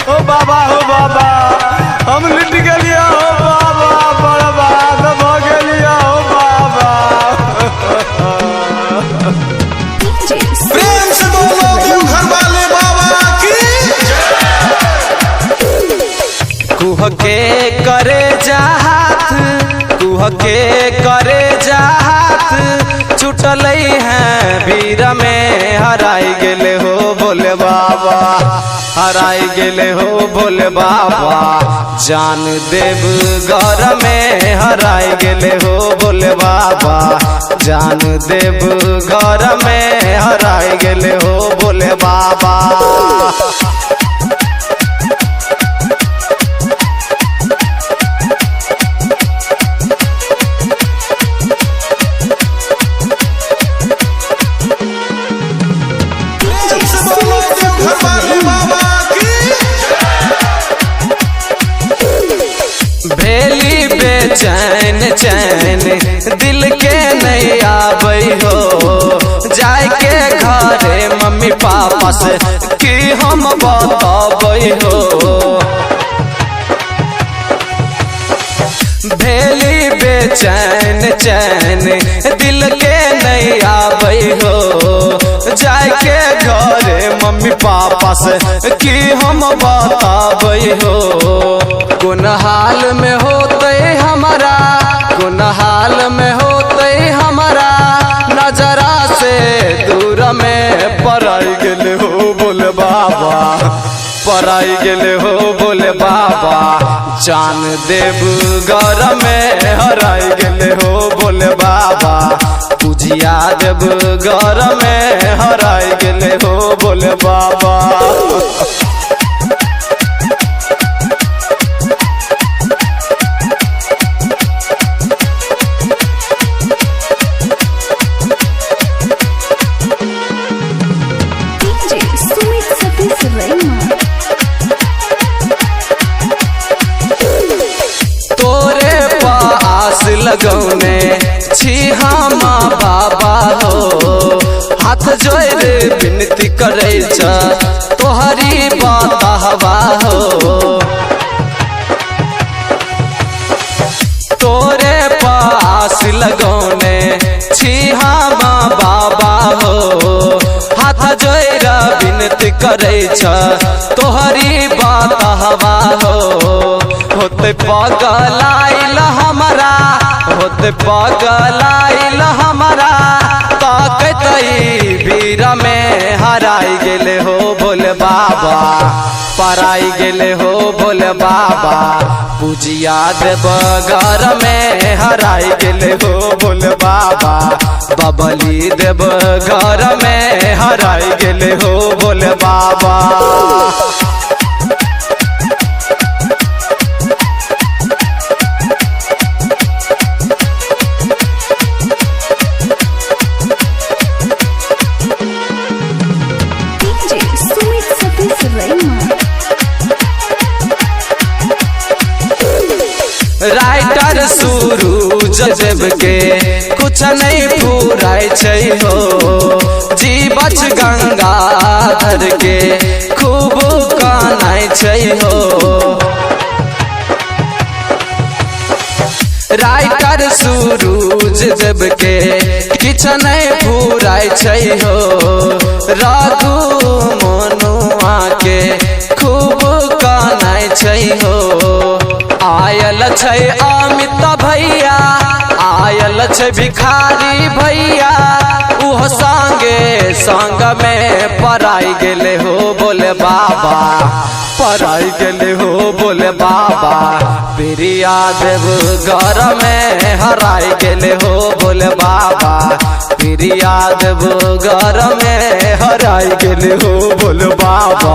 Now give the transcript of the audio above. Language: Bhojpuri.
ओ बाबा हम लुट गलिया हो बाबा, बर्बाद भ गलिया हो बाबा। प्रेम से बोलो देवघर वाले बाबा की। कुह के करे जात, कुह के करे जात, छुटल है वीर में हराई गेले हो बोले बाबा, हराई गेले हो बोले बाबा। जान देव घर में हराई गेले हो बोले बाबा, जान देव घर में हराई गेले हो बोले बाबा। भेली बेचैन चैन दिल के नहीं आबई हो, जाए के घरे मम्मी पापा से कि हम बताबई हो। भेली बेचैन चैन दिल के नहीं आबई हो, जाए के घरे मम्मी पापा से कि हम बताबई हो। कौन हाल में होते हमारा, कौन हाल में होते हमारा, नजरा से दूर में पराई गेले हो बोले बाबा, पराई गेले हो बोले बाबा। जान देव घर में हराई गेले हो बोले बाबा, पूजिया देव घर में हराई गेले हो बोले बाबा। तोरे पास लगौने छी हम बाबा हो, हाथ जोड़ विनती करे छ तोहरी बात हवा हो। तोरे पास लगौने छी हम बाबा हो, हाथ जोड़ विनती करे छ तोहरी बात हवा हो। होते पगलाइल हमारा, होते पगलाइल हमारा, ताकत वीर में हराई गेले हो बोले बाबा, पराई गेले हो बोले बाबा। पूजिया देव घर में हराई गेले हो बोले बाबा, बबली देव घर में हराई गेले हो बोले बाबा। राइटर सूरज देव के कुछ नहीं फुराई छै हो, जी बच गंगाधर के खूब कानाई छै हो। राइटर सूरज देव के किछ नहीं फुराई छै हो, राघु मनुआ के खूब कानाई छै हो। आयल छै अमित भैया, आयल छै भिखारी भैया, उहो संगे संग में पराई गेले हो बोले बाबा, पराई गेले हो बोले बाबा। प्रिया देव घर में हराई गेले हो बोले बाबा, प्रिया देव घर में हराई गेले हो बोले बाबा।